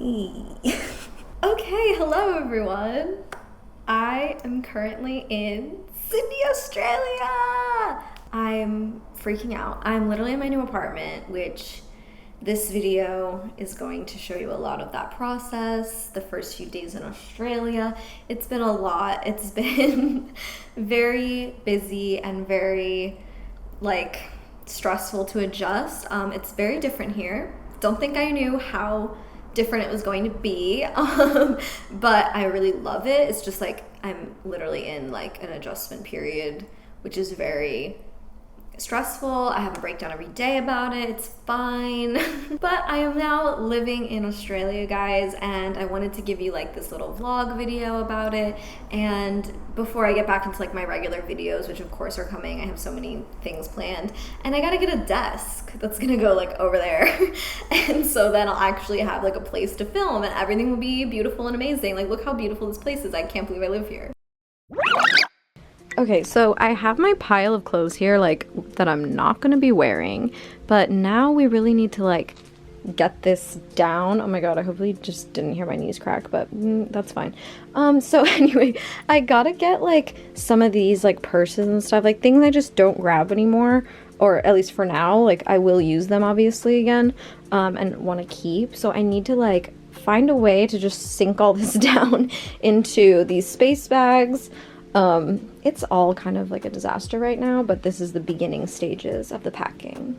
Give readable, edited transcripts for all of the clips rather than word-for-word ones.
Okay, hello everyone. I am currently in Sydney, Australia. I'm freaking out. I'm literally in my new apartment, which this video is going to show you a lot of that process, the first few days in Australia. It's been a lot. It's been very busy and very stressful to adjust. It's very different here. Don't think I knew how different it was going to be, but I really love it. It's just I'm literally in an adjustment period, which is very stressful. I have a breakdown every day about it. It's fine. But I am now living in Australia, guys, and I wanted to give you this little vlog video about it. And before I get back into my regular videos, which of course are coming, I have so many things planned, and I gotta get a desk that's gonna go over there. And so then I'll actually have a place to film, and everything will be beautiful and amazing. Look how beautiful this place is. I can't believe I live here. Okay, so I have my pile of clothes here, that I'm not gonna be wearing, but now we really need to, get this down. Oh my god, I hopefully just didn't hear my knees crack, but that's fine. So anyway, I gotta get, some of these, purses and stuff, things I just don't grab anymore, or at least for now. I will use them, obviously, again, and want to keep, so I need to, find a way to just sink all this down into these space bags. It's all kind of a disaster right now, but this is the beginning stages of the packing.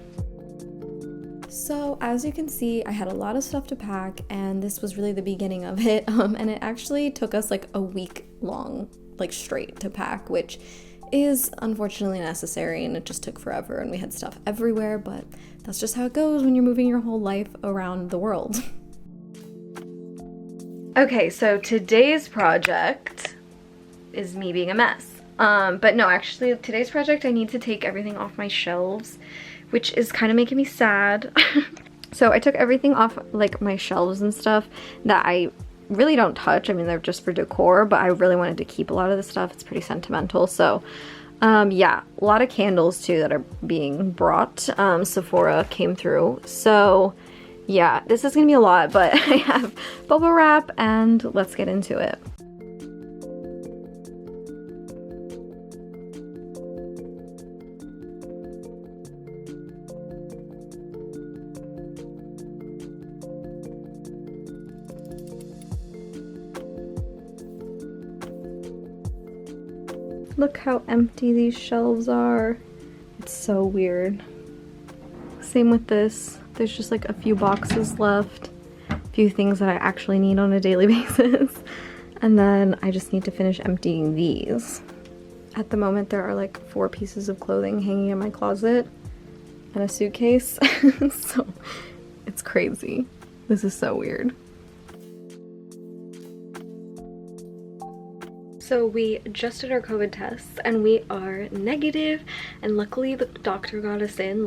So as you can see, I had a lot of stuff to pack, and this was really the beginning of it, and it actually took us a week long, straight to pack, which is unfortunately necessary, and it just took forever, and we had stuff everywhere, but that's just how it goes when you're moving your whole life around the world. Okay, so today's project is me being a mess. But no, actually today's project, I need to take everything off my shelves, which is kind of making me sad. So I took everything off my shelves and stuff that I really don't touch. I mean, they're just for decor, but I really wanted to keep a lot of the stuff. It's pretty sentimental. So yeah, a lot of candles too that are being brought. Sephora came through. So yeah, this is gonna be a lot, but I have bubble wrap, and let's get into it. Look how empty these shelves are. It's so weird. Same with this. There's just a few boxes left, a few things that I actually need on a daily basis. And then I just need to finish emptying these. At the moment, there are 4 pieces of clothing hanging in my closet and a suitcase. So it's crazy. This is so weird. So we just did our COVID tests, and we are negative, and luckily the doctor got us in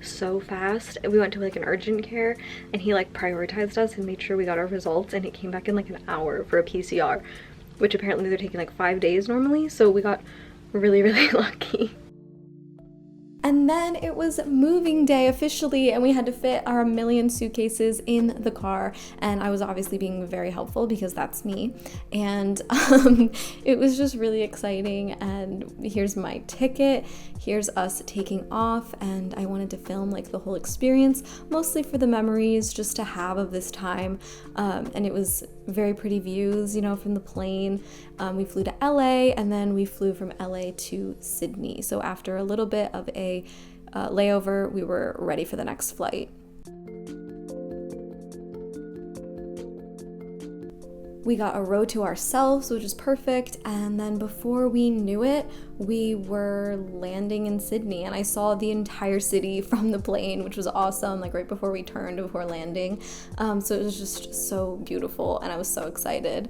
so fast. We went to an urgent care, and he prioritized us and made sure we got our results, and it came back in an hour for a PCR, which apparently they're taking 5 days normally, so we got really, really lucky. And then it was moving day officially, and we had to fit our million suitcases in the car, and I was obviously being very helpful because that's me. And it was just really exciting, and here's my ticket, here's us taking off, and I wanted to film the whole experience, mostly for the memories just to have of this time. And it was very pretty views, from the plane. We flew to LA, and then we flew from LA to Sydney. So after a little bit of a layover, we were ready for the next flight. We got a row to ourselves, which is perfect, and then before we knew it, we were landing in Sydney, and I saw the entire city from the plane, which was awesome, right before we turned, before landing. So it was just so beautiful, and I was so excited.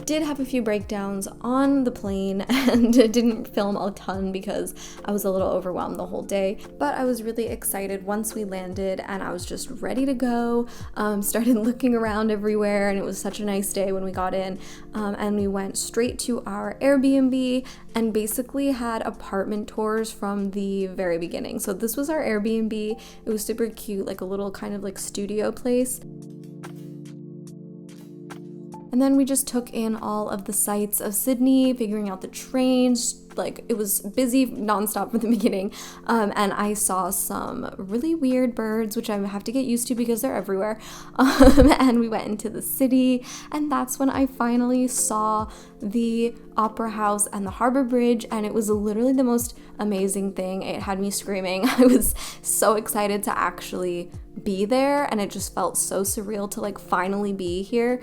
Did have a few breakdowns on the plane and didn't film a ton because I was a little overwhelmed the whole day, but I was really excited once we landed and I was just ready to go. Started looking around everywhere, and it was such a nice day when we got in, and we went straight to our Airbnb and basically had apartment tours from the very beginning. So this was our Airbnb. It was super cute, like a little kind of like studio place. And then we just took in all of the sights of Sydney, figuring out the trains. Like, it was busy nonstop from the beginning. And I saw some really weird birds, which I have to get used to because they're everywhere. And we went into the city, and that's when I finally saw the Opera House and the Harbor Bridge, and it was literally the most amazing thing. It had me screaming. I was so excited to actually be there, and it just felt so surreal to like finally be here,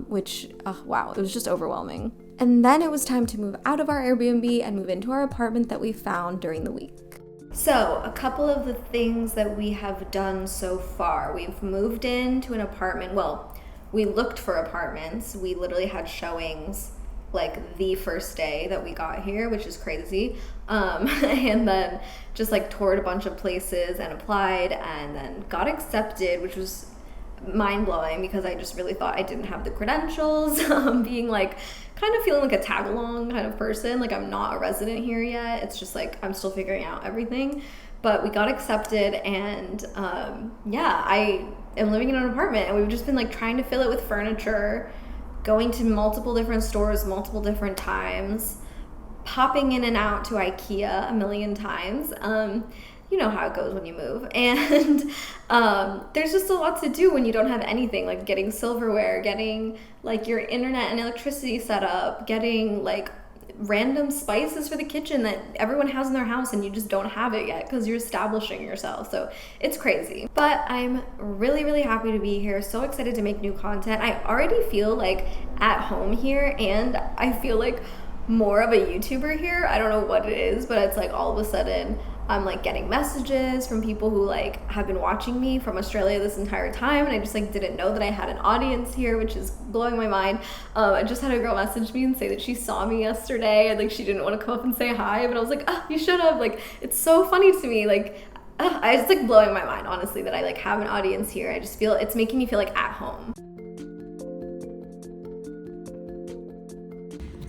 which wow, it was just overwhelming. And then it was time to move out of our Airbnb and move into our apartment that we found during the week. So, a couple of the things that we have done so far. We've moved into an apartment. Well, we looked for apartments. We literally had showings like the first day that we got here, which is crazy. And then just like toured a bunch of places and applied, and then got accepted, which was mind-blowing because I just really thought I didn't have the credentials. Being like kind of feeling like a tag-along kind of person. Like, I'm not a resident here yet. It's just like I'm still figuring out everything. But we got accepted, and yeah, I am living in an apartment, and we've just been like trying to fill it with furniture, going to multiple different stores multiple different times, popping in and out to IKEA a million times. You know how it goes when you move. And there's just a lot to do when you don't have anything, like getting silverware, getting like your internet and electricity set up, getting like random spices for the kitchen that everyone has in their house and you just don't have it yet because you're establishing yourself. So it's crazy. But I'm really, really happy to be here. So excited to make new content. I already feel like at home here, and I feel like more of a YouTuber here. I don't know what it is, but it's like all of a sudden I'm like getting messages from people who like have been watching me from Australia this entire time, and I just like didn't know that I had an audience here, which is blowing my mind. I just had a girl message me and say that she saw me yesterday and like she didn't want to come up and say hi, but I was like, oh, you should have. Like, it's so funny to me. Like, it's like blowing my mind, honestly, that I like have an audience here. I just feel it's making me feel like at home.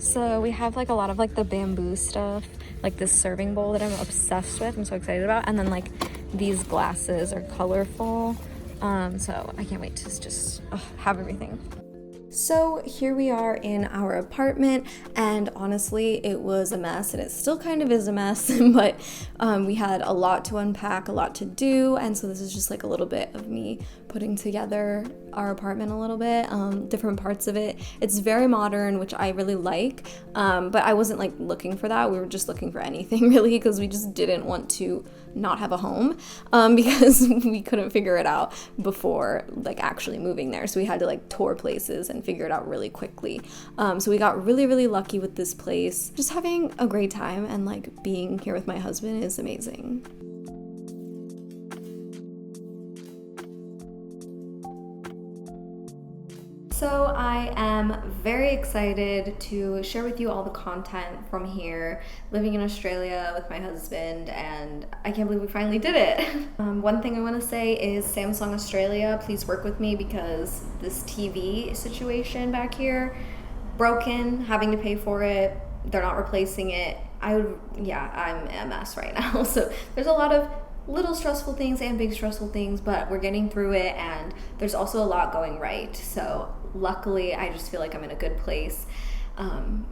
So we have like a lot of like the bamboo stuff, like this serving bowl that I'm obsessed with. I'm so excited about. And then like these glasses are colorful. So I can't wait to just have everything. So here we are in our apartment, and honestly it was a mess, and it still kind of is a mess, but we had a lot to unpack, a lot to do, and so this is just like a little bit of me putting together our apartment a little bit, different parts of it. It's very modern, which I really like, but I wasn't like looking for that. We were just looking for anything really, because we just didn't want to not have a home, because we couldn't figure it out before like actually moving there. So we had to like tour places and figure it out really quickly. So we got really, really lucky with this place. Just having a great time, and like being here with my husband is amazing. So I am very excited to share with you all the content from here, living in Australia with my husband, and I can't believe we finally did it. One thing I want to say is Samsung Australia, please work with me, because this TV situation back here, broken, having to pay for it, they're not replacing it. I'm a mess right now. So there's a lot of little stressful things and big stressful things, but we're getting through it, and there's also a lot going right. So luckily I just feel like I'm in a good place,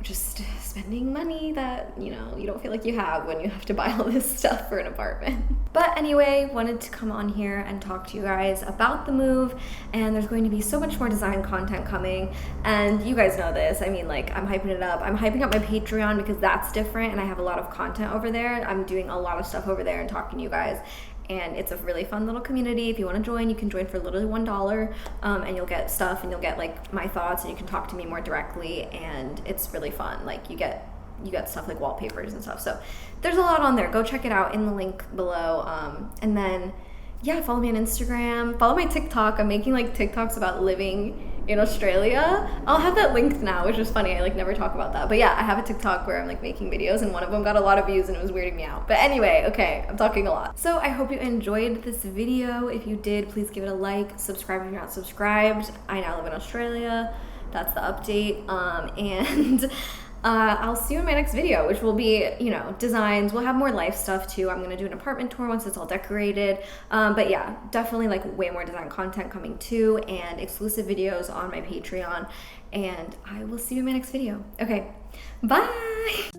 just spending money that, you know, you don't feel like you have when you have to buy all this stuff for an apartment. But anyway, wanted to come on here and talk to you guys about the move, and there's going to be so much more design content coming, and you guys know this. I mean, like, I'm hyping it up. I'm hyping up my Patreon because that's different, and I have a lot of content over there. I'm doing a lot of stuff over there and talking to you guys, and it's a really fun little community. If you want to join, you can join for literally $1, and you'll get stuff, and you'll get like my thoughts, and you can talk to me more directly, and it's really fun. Like, you get stuff like wallpapers and stuff. So there's a lot on there. Go check it out in the link below. And then, yeah, follow me on Instagram. Follow my TikTok. I'm making like TikToks about living in Australia. I'll have that linked now, which is funny. I like never talk about that. But yeah, I have a TikTok where I'm like making videos and one of them got a lot of views and it was weirding me out. But anyway, okay, I'm talking a lot. So I hope you enjoyed this video. If you did, please give it a like, subscribe if you're not subscribed. I now live in Australia. That's the update. I'll see you in my next video, which will be, you know, designs. We'll have more life stuff too. I'm gonna do an apartment tour once it's all decorated. But yeah, definitely like way more design content coming too, and exclusive videos on my Patreon. And I will see you in my next video. Okay, bye.